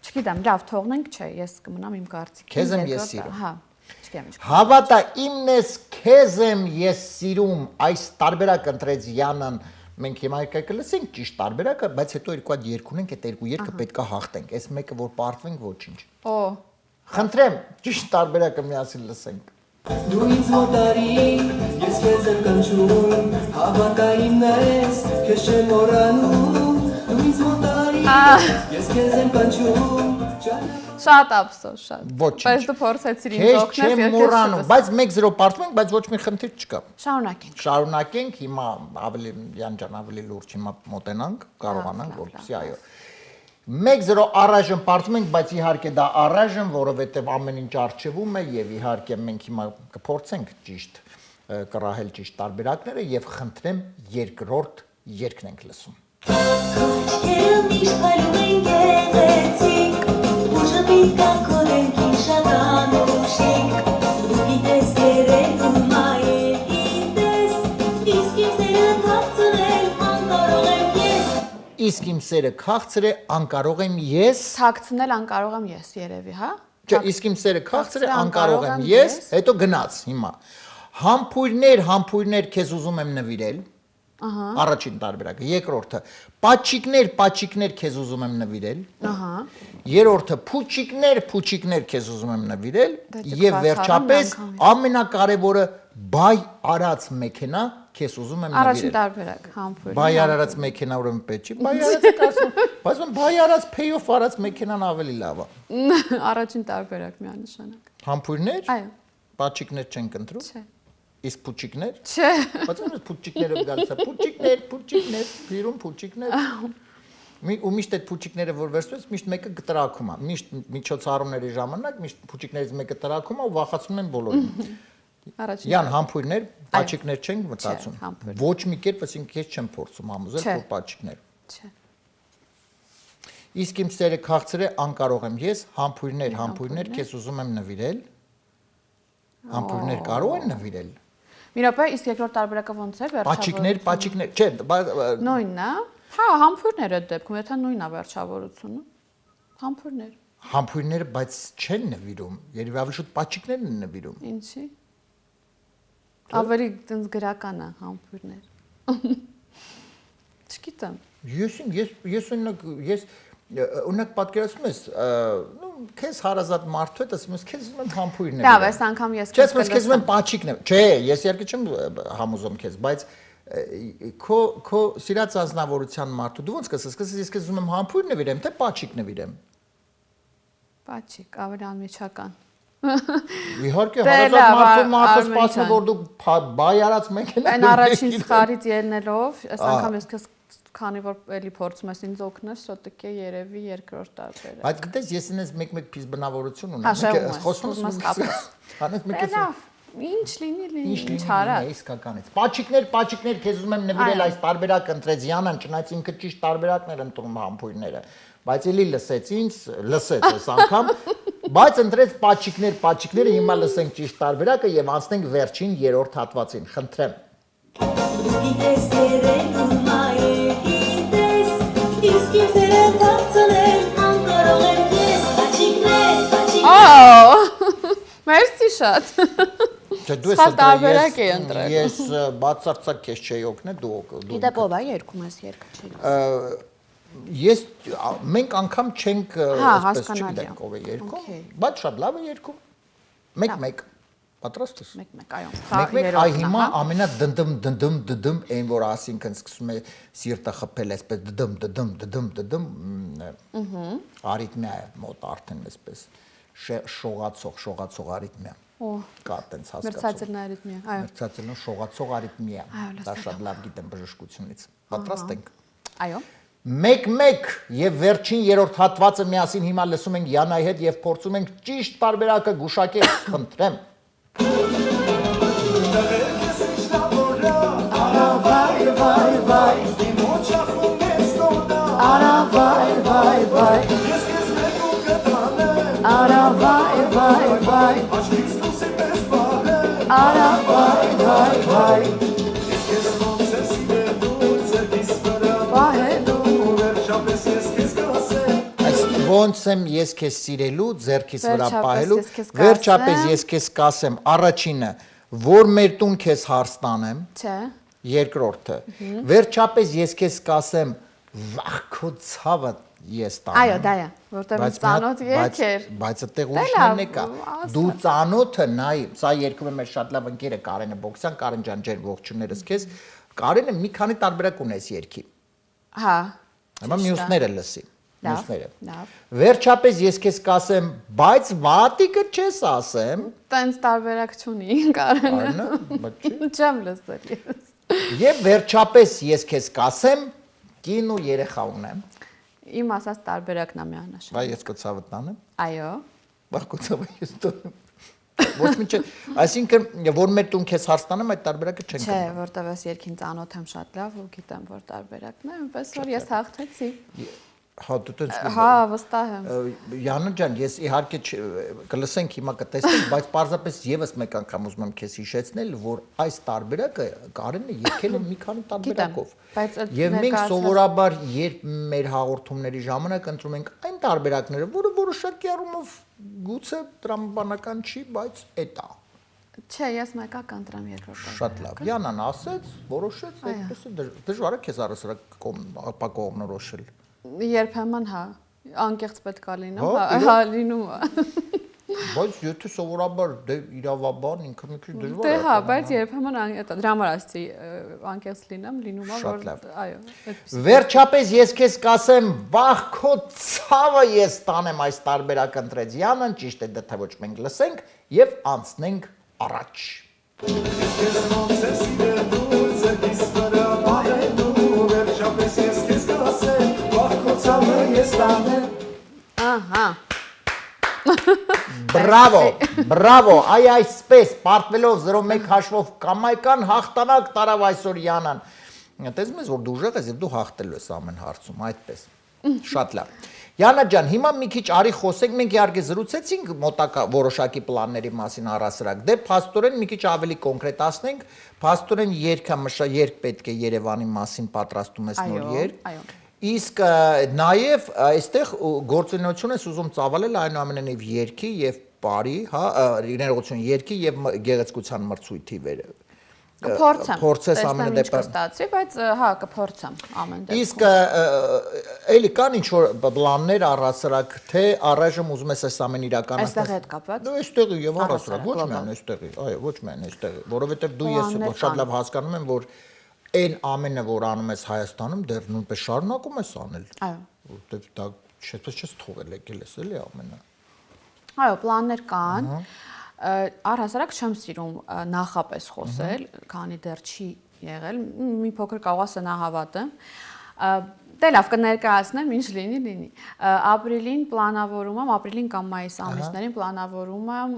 չգիտեմ, լավ, թողնենք, չէ, ես կմնամ իմ կարծիքին։ Քեզ եմ ես սիրում։ Հա, չգիտեմ ինչ։ Հավատա իմն ես, քեզ եմ ես սիրում, այս տարբերակ ընտրեց Յանան։ Մենք հիմա կլսենք ճիշտ տարբերակը, բայց հետո երկու հատ երգ ունենք, այդ երկու երգը պետք է հաղթենք։ Այս մեկը որ պարտվենք, ոչինչ։ Օ։ Խնդրեմ, ճիշտ տարբերակը միասին լսենք։ Դու ինձ մոտարի, ես քեզ եմ կանչում, հավատա իմն ես, քեզ չեմ մոռանում, դու ինձ մոտարի, ես քեզ եմ կանչում, Շատ ափսոս, շատ։ Ոչինչ։ Բայց դու փորձեցիր ինձ Քեզ օգնել, չեմ մոռանում, բայց 1-0 պարտվենք, բայց ոչ մի խնդիր չկա։ Շարունակենք։ Շարունակենք, հիմա ավելի Յան ջան, ավելի լուրջ հիմա մոտենանք, կարողանանք, որպեսզի այո։ 1-0 առայժմ պարտվում ենք, բայց իհարկե դա առայժմ, որովհետև ամեն ինչ արժևում է եւ իհարկե մենք հիմա կփորձենք ճիշտ կռահել ճիշտ տարբերակները եւ խնդրեմ երկրորդ երգն ենք լսում։ Քոչքերում միշտ փայլում են գեղեցիկ, ուժը պիտկա կորենք ինչ շատ անուշիկ, դու գիտես գերենում մայել գիտես, իսկ իմ սերը թաքցնել անկարող եմ ես։ Իսկ իմ սերը քաղցր է, անկարող եմ ես։ Թաքցնել անկարող եմ ես երևի, հա։ Չէ, իսկ իմ սերը քաղցր է, անկարող եմ ես, հետո գնաց հիմա։ Համբույրներ, քեզ ուզում եմ նվիրել։ Ահա։ Առաջին տարբերակը, երկրորդը պաչիկներ, քեզ ուզում եմ նվիրել։ Ահա։ Երրորդը փուչիկներ, քեզ ուզում եմ նվիրել, եւ վերջապես ամենակարևորը բայ արած մեքենա, քեզ ուզում եմ նվիրել։ Առաջին տարբերակ, համբույր։ Բայ արած մեքենա ուրեմն պետք չի, բայ արածը կասում, բայց bay արած pay-off արած մեքենան ավելի լավ է։ Առաջին տարբերակ միանշանակ։ Համբույրներ։ Այո։ Պաչիկներ չենք ընտրում։ Չէ։ Իսկ փուչիկներ։ Չէ։ Բայց ոնց փուչիկները գալիս է։ Փուչիկներ, բիրում փուչիկներ։ Ու միշտ այդ փուչիկները որ վերցվեց, միշտ մեկը կտրակում է։ Միշտ միջոցառումների ժամանակ միշտ փուչիկներից մեկը տրակում է ու վախացնում են բոլորին։ Առաջին։ Յան համբույրներ, պաչիկներ չենք մտածում։ Ոչ մի կերպ, ասենք ես չեմ փորձում համոզել, որ պաչիկներ։ Չէ։ Իսկ իմ սերը քաղցր է, անկարող եմ ես, համբույրներ, քեզ ուզում եմ նվիրել։ Համբույրներ կարող են նվիրել։ Մի րոպե, իսկ երկրորդ տարբերակը ոնց է վերջավորությունը։ Պաչիկներ, չէ, նույնն է։ Հա, համբույրներ է դեպքում, եթե նույնն է վերջավորությունը։ Համբույրներ։ Համբույրները, բայց չեն նվիրում, երևի ավելի շուտ պաչիկներն են նվիրում։ Ինչի։ Ավելի դենց գրական է համբույրներ։ Չգիտեմ։ Ես ունակ պատկերացնում ես, քեզ հարազատ մարդու հետ ասում ես, քեզ ուզում եմ համբույրներ։ Լավ, այս անգամ ես քեզ ուզում եմ պաչիկներ։ Չէ, ես իհարկե չեմ համոզում քեզ, բայց քո սիրած ազնվորության մարդու դու ոնց կասես, ես քեզ ուզում եմ համբույր նվիրեմ, թե պաչիկ նվիրեմ։ Պաչիկ, ավելի անմիջական։ Իհարկե, հարազատ մարդու սպասում որ դու բայ արած մեքենա։ Այն առաջին սխալից ելնելով, այս անգամ ես քեզ քանի որ էլի փորձում ես ինձ օգնել, սոտիկե երևի երկրորդ տարբերակ։ Բայց գիտես, ես ինձ մեկ փիս բնավորություն ունեմ։ Խոսում ես կապս։ Հանես մեկ էս։ Ինչ լինի, ինչ արա։ Իսկականից։ Պաչիկներ, քեզ ուզում եմ նվիրել այս տարբերակը ընտրեց Յանան, չնայած ինքը ճիշտ տարբերակներ ընտրում համբույրները։ Բայց էլի լսեց ինձ, լսեց այս անգամ, բայց ընտրեց պաչիկները, հիմա լսենք ճիշտ տարբերակը եւ անցնենք վերջին երրորդ հատվածին։ Խնդրեմ։ Դու գիտես գերենում մայել գիտես, իսկ իմ սերը թաքցնել անկարող եմ ես, պաչիկներ։ Մերսի շատ։ Տարբերակ է ընտրել։ Ես բացարձակ քեզ չէի օգնել, դու։ Գիտեք ով է երկում ես երկը չի։ Ես մենք անգամ չենք այսպես չգիտենք ով է երկում, բայց շատ լավ է երկում։ Մեկ պատրաստ ես։ Մեկ, այո։ Մեկ, այ հիմա ամենա դնդմ այն որ ասինքն սկսում է սիրտը խփել այսպես դդմ արիթմիա է մոտ արդեն այսպես շողացող արիթմիա։ Կա տենց հասկացում։ Մրցածելն արիթմիա, այո։ Մրցածելն շողացող արիթմիա։ Դա շատ լավ գիտեմ բժշկությունից։ Պատրաստ ենք։ Այո։ 1-1 եւ վերջին երրորդ հատվածը միասին հիմա լսում ենք Յանայի հետ եւ փորձում ենք ճիշտ տարբերակը գուշակել, խնդրեմ։ Ոնց եմ ես քեզ սիրելու, ձեռքիս վրա պահելու, վերջապես ես քեզ կասեմ, առաջինը, որ մեր տուն քեզ հարց տանեմ, Չէ։ երկրորդը, վերջապես ես քեզ կասեմ, վախ քո ցավը ես տանեմ։ Այո, դա է, որտեղ ծանոթ երկեր։ Բայց այդտեղ ուրիշն է կա։ Դու ծանոթը նայ, սա երկում է մեր շատ լավ ընկերը Կարենը Բոքսյան, Կարեն ջան, ջեր ողջուններս քեզ։ Կարենը մի քանի տարբերակ ունես երկի։ Հա։ Հիմա մյուսները լսի։ Լավ։ Վերջապես ես քեզ կասեմ, բայց վատիկը չես ասեմ։ Տենց տարբերակ չունի, Կարենը։ Չեմ լսել ես։ Եվ վերջապես ես քեզ կասեմ, կին ու երեխա ունեմ։ Իմ ասած տարբերակն է միանշան։ Բայ ես կցավը տանեմ։ Այո։ Բախ կցավը ես տանեմ։ Ոչ մի չէ, այսինքն որ մեր տուն քեզ հարց տանեմ, այդ տարբերակը չեն Չէ, որտեղ ես երկին ծանոթ եմ շատ լավ ու գիտեմ որ տարբերակն է, այնպես որ ես հաղթեցի։ Հա, դու տես։ Հա, վստահ եմ։ Յանա ջան, ես իհարկե կլսենք հիմա կտեսնենք, բայց պարզապես եւս մեկ անգամ ուզում եմ քեզ հիշեցնել, որ այս տարբերակը Կարենը եկել է մի քանի տարբերակով։ Եվ մենք սովորաբար երբ մեր հաղորդումների ժամանակ ընտրում ենք այն տարբերակները, որը որոշակի առումով գուցե տրամաբանական չի, բայց էդ է։ Չէ, ես մեկա կընտրեմ երկրորդը։ Շատ լավ։ Յանան ասեց, որոշեց, այդպես է դժվար է քեզ առասարակ կողմնորոշել։ Երբեմն հա, անկեղծ պետք է լինում, հա, լինում է։ Բայց եթե սովորաբար դե իրավաբան ինքը մի քիչ դժվար է։ Դե հա, բայց երբեմն դրա համար ասեցի անկեղծ լինեմ, լինում է, որ այո, այդպես։ Վերջապես ես քեզ կասեմ, վախ քո ցավը ես տանեմ այս տարբերակը ընտրեց Յանան, ճիշտ է, դա թե ոչ մենք լսենք եւ անցնենք առաջ։ Ահա։ Բրավո, այ այսպես, պարտվելով 0-1 հաշվով կամայական հաղթանակ տարավ այսօր Յանան։ Տեսնում ես, որ դու ուժեղ ես եւ դու հաղթելու ես ամեն հարցում, այդպես։ Շատ լավ։ Յանա ջան, հիմա մի քիչ արի խոսենք, մենք իհարկե զրուցեցինք մոտակա որոշակի պլանների մասին առասարակ։ Դե փաստորեն մի քիչ ավելի կոնկրետացնենք, փաստորեն երկ պետք է Երևանի մասին պատրաստում ես նոր երկ։ Այո։ Իսկ նաև այստեղ գործունեություն ես ուզում ծավալել այնուամենայնիվ երգի եւ բարի, հա, ներողություն, երգի եւ գեղեցկության մրցույթի վերը։ Փորձես ամեն դեպքում կստացվի, բայց հա, կփորձեմ ամեն դեպքում։ Իսկ էլի կան ինչ որ պլաններ առասարակ, թե առայժմ ուզում ես այս ամեն իրականացնել։ Այստեղ հետ կապված։ Դու այստեղի եւ առասարակ, ոչ միայն այստեղի, այո, ոչ միայն այստեղի, որովհետեւ դու ես շատ լավ հասկանում եմ, որ այն ամենը, որ անում ես Հայաստանում, դեռ նույնպես շարունակում ես անել։ Այո։ Որտեվ դա չես թողել եկել ես էլի ամենը։ Այո, պլաններ կան։ Առհասարակ չեմ սիրում նախապես խոսել, քանի դեռ չի եղել։ Մի փոքր կարող է սնահավատեմ։ Դե լավ կներկայացնեմ, ինչ լինի։ Ապրիլին պլանավորում եմ, ապրիլին կամ մայիս ամիսներին պլանավորում եմ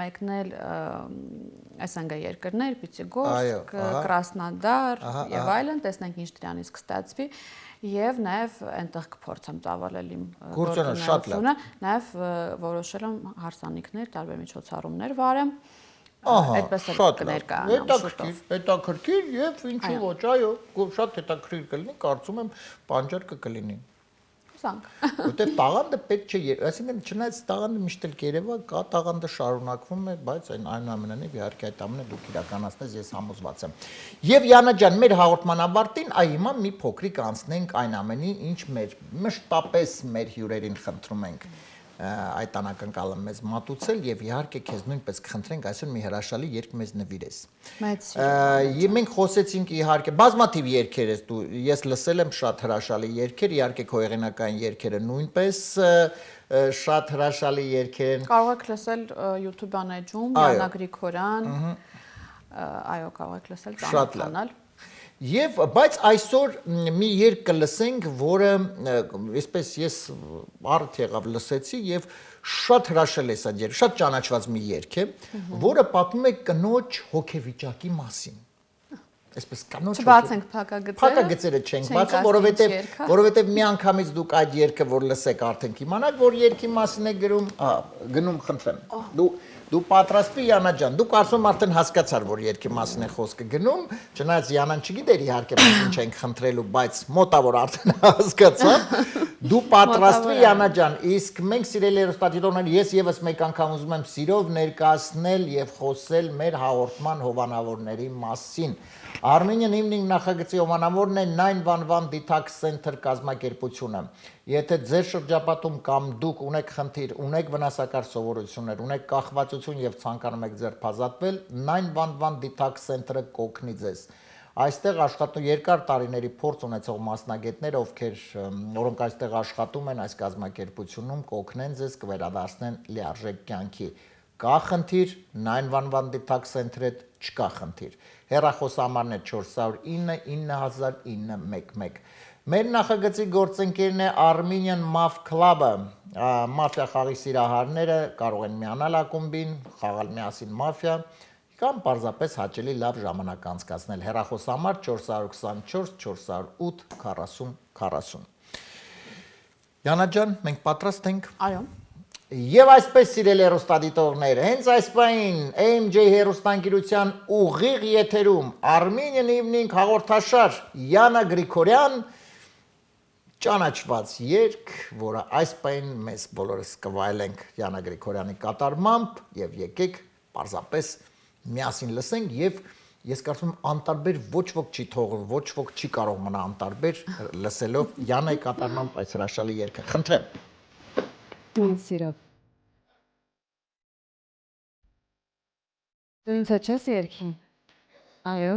մեկնել ՍՆԳ երկրներ, Պիտիգորսկ, Կրասնոդար եւ այլն, տեսնենք ինչ դրանից կստացվի եւ նաեւ այնտեղ կփորձեմ ծավալել իմ գործունեությունը, նաեւ որոշել եմ հարսանիքներ, տարբեր միջոցառումներ վարեմ։ Այդպես էլ կներկայանամ։ Հետաքրքիր եւ ինչու ոչ, այո, շատ հետաքրքիր կլինի, կարծում եմ բանջար կլինի։ Որտեւ տաղանդը պետք չէ, այսինքն չնայած տաղանդը միշտ էլ կերևա, կա տաղանդը շարունակվում է, բայց այնուամենայնիվ իհարկե այդ ամենը դուք իրականացնես, ես համոզված եմ։ Եվ Յանա ջան, մեր հաղորդման ավարտին, այ հիմա մի փոքրիկ անցնենք այն ամենի, ինչ մեր մշտապես մեր հյուրերին խնդրում ենք այդ անակնկալը մեզ մատուցել եւ իհարկե քեզ նույնպես կխնդրենք այսօր մի հրաշալի երգ մեզ նվիրես։ Եվ մենք խոսեցինք իհարկե բազմաթիվ երգեր ես դու, ես լսել եմ շատ հրաշալի երգեր, իհարկե քո հեղինակային երգերը նույնպես շատ հրաշալի երգեր են։ Կարող եք լսել YouTube-ան էջում, Յանա Գրիգորյան, այո, կարող եք լսել, ծանոթանալ։ Եվ բայց այսօր մի երգ կլսենք, որը այսպես ես առիթ եղավ լսեցի եւ շատ հրաշել է սա երգ, շատ ճանաչված մի երգ է, որը պատմում է կնոջ հոգեվիճակի մասին։ Այսպես կանոչ Չբացենք փակագծերը չենք բացում, որովհետև միանգամից դուք այդ երգը որ լսեք արդեն կիմանաք, որ երգի մասին է գնում, խնդրեմ։ Դու պատրաստվի Յանա ջան, դու կարծում արդեն հասկացար, որ երգի մասին է խոսքը գնում, չնայած Յանան չգիտեր իհարկե մենք ինչ ենք խնդրելու, բայց մոտավոր արդեն հասկացավ։ Դու պատրաստվի Յանա ջան, իսկ մենք սիրելի հեռուստադիտողներ, ես եւս մեկ անգամ ուզում եմ սիրով ներկայացնել եւ խոսել մեր հաղորդման հովանավորների մասին։ Armenian Evening նախագծի հովանավորն է 911 Detox Center կազմակերպությունը։ Եթե ձեր շրջապատում կամ դուք ունեք խնդիր, ունեք վնասակար սովորություններ, ունեք կախվածություն եւ ցանկանում եք ձերբազատվել, 911 Detox Center-ը կօգնի ձեզ։ Այստեղ աշխատում երկար տարիների փորձ ունեցող մասնագետներ, որոնք այստեղ աշխատում են այս կազմակերպությունում, կօգնեն ձեզ, կվերադարձնեն լիարժեք կյանքի։ Կա խնդիր 911 Detox Center-ը չկա խնդիր։ Հեռախոսահամարն է 409 9911։ Մեր նախագծի գործընկերն է Armenian Maf Club-ը, մաֆիա խաղի սիրահարները կարող են միանալ ակումբին, խաղալ միասին մաֆիա կամ պարզապես հաճելի լավ ժամանակ անցկացնել։ Հեռախոսահամար 424 408 40 40։ Յանա ջան, մենք պատրաստ ենք։ Այո։ Եվ այսպես սիրելի հեռուստադիտողներ, հենց այս պահին AMJ հեռուստաընկերության ուղիղ եթերում Armenian Evening հաղորդաշար Յանա Գրիգորյան ճանաչված երգ, որը այս պահին մեզ բոլորս կվայելենք Յանա Գրիգորյանի կատարմամբ եւ եկեք պարզապես միասին լսենք եւ ես կարծում եմ անտարբեր ոչ ոք չի թողել, ոչ ոք չի կարող մնա անտարբեր լսելով Յանայի կատարմամբ այս հրաշալի երգը։ Խնդրեմ։ Սիրով։ Դու ինձ հաճես երգին։ Այո։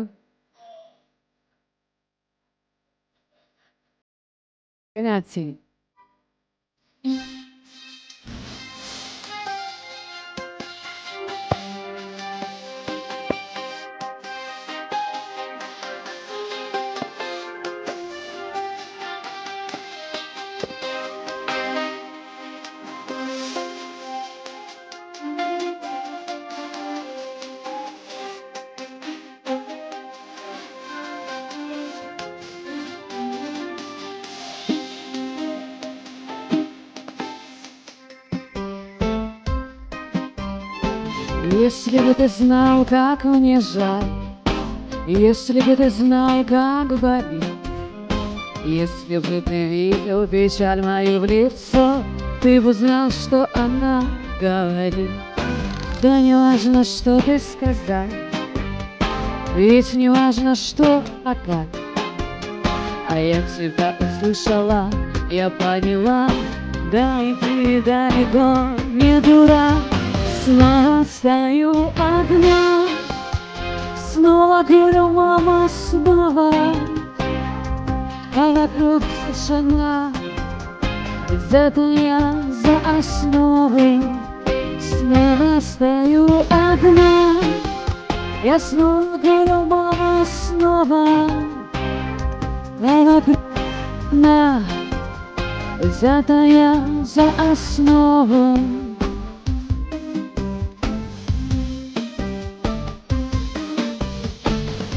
Գնացի։ Если бы ты знал, как мне жаль, если бы ты знал, как болит, если бы ты видел печаль мою в лицо, ты бы знал, что она говорит. Да не важно, что ты сказал, ведь не важно, что, а как. А я тебя услышала, я поняла, да и ты далеко не дурак. Снова стою одна, снова говорю, мама, снова, а вокруг тишина, где-то я за основой. Снова стою одна, я снова говорю, мама, снова, а вокруг тишина, где-то я за основой.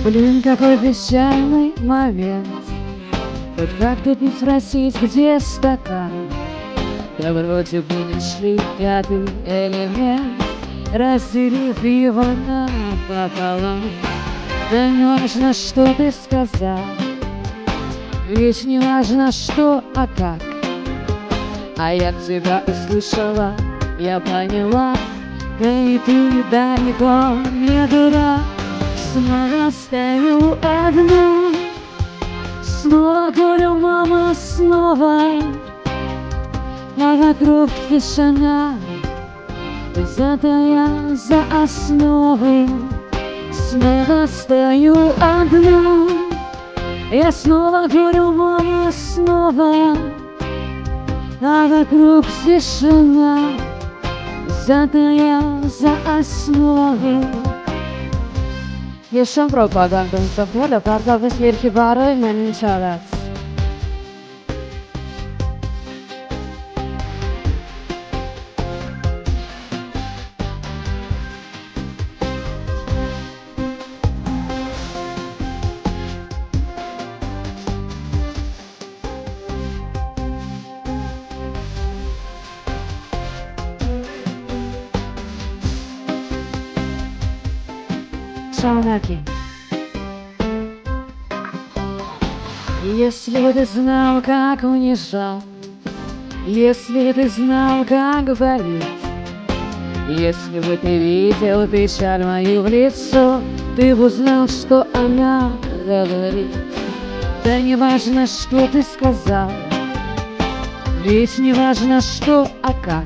Блин, какой печальный момент. Вот как тут не спросить, где стакан? Да вроде бы нашли пятый элемент, разделив его напополам. Да не важно, что ты сказал, ведь не важно, что, а как. А я тебя услышала, я поняла, да и ты далеко не дурак. Снова стою одна, снова говорю, мама, снова, а вокруг тишина, где-то я за основой. Снова стою одна, я снова говорю, мама, снова, а вокруг тишина, где-то я за основой. Ես եմ պրոպագանդան սովորել, պարզապես երկի բարը մեն ինչ արած։ Шаунарки. Если бы ты знал, как унижал, если бы ты знал, как болит, если бы ты видел печаль мою в лицо, ты бы узнал, что она говорит. Да не важно, что ты сказал, ведь не важно, что, а как.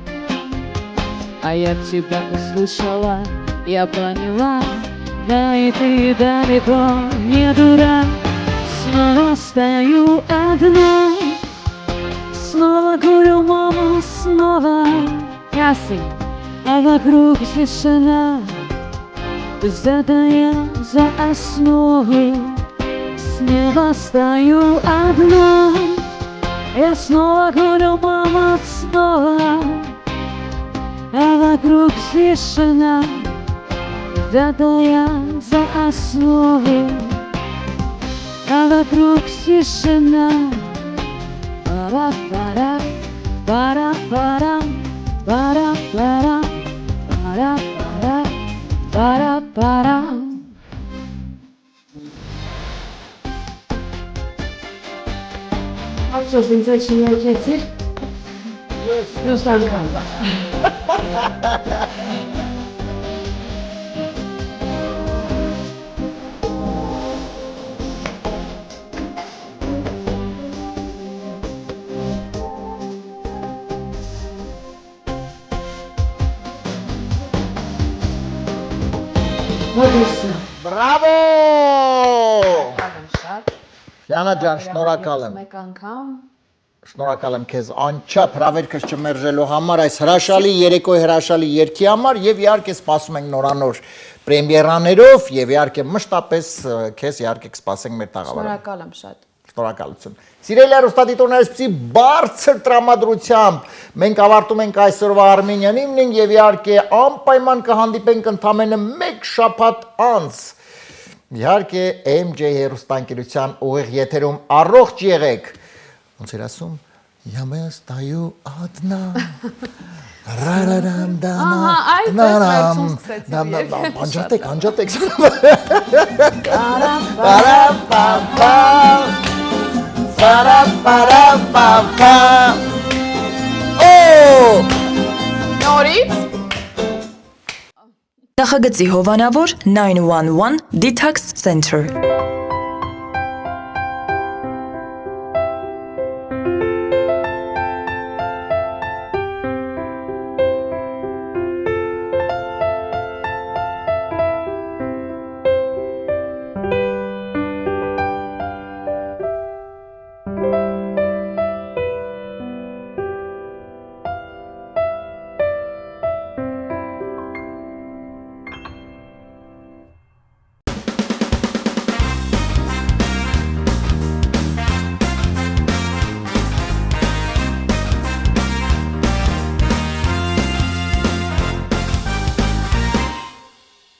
А я тебя услышала, я поняла, да и ты далеко не дурак. Снова стою одна, снова курю маму, снова кассы, а вокруг тишина. Взятая за основу, снова стою одна. Я снова курю маму, снова, а вокруг тишина. Взятая за основу, а вокруг тишина. Пара-пара, пара-пара, пара-пара, пара-пара, пара-пара. Что, ты очень яркий? Ну, сам Вот и все. Բրավո։ Լիանա ջան, շնորհակալ եմ։ Մեկ անգամ Շնորհակալ եմ քեզ անչափ հրավերքս չմերժելու համար, այս հրաշալի երեկոյի հրաշալի երգի համար եւ իհարկե սպասում ենք նորանոր պրեմիերաներով եւ իհարկե մշտապես քեզ իհարկե կսպասենք մեր տաղավարում։ շնորհակալ եմ շատ։ Շնորհակալություն։ Սիրելի հեռուստադիտողներ, այսպիսի բարձր տրամադրությամբ մենք ավարտում ենք այսօրվա Armenian Evening եւ իհարկե անպայման կհանդիպենք ընդամենը 1 շաբաթ անց։ Իհարկե MJ հեռուստաընկերության ուղիղ եթերում առողջ եղեք։ Ոնց էր ասում, я стою одна. Ռարարանդանա։ Ահա, այդպես վերցում սկսեցի։ Անջատեք։ Պարապապա։ Պարապապա։ Օ! Նորից Նախագծի հովանավոր 911 Detox Center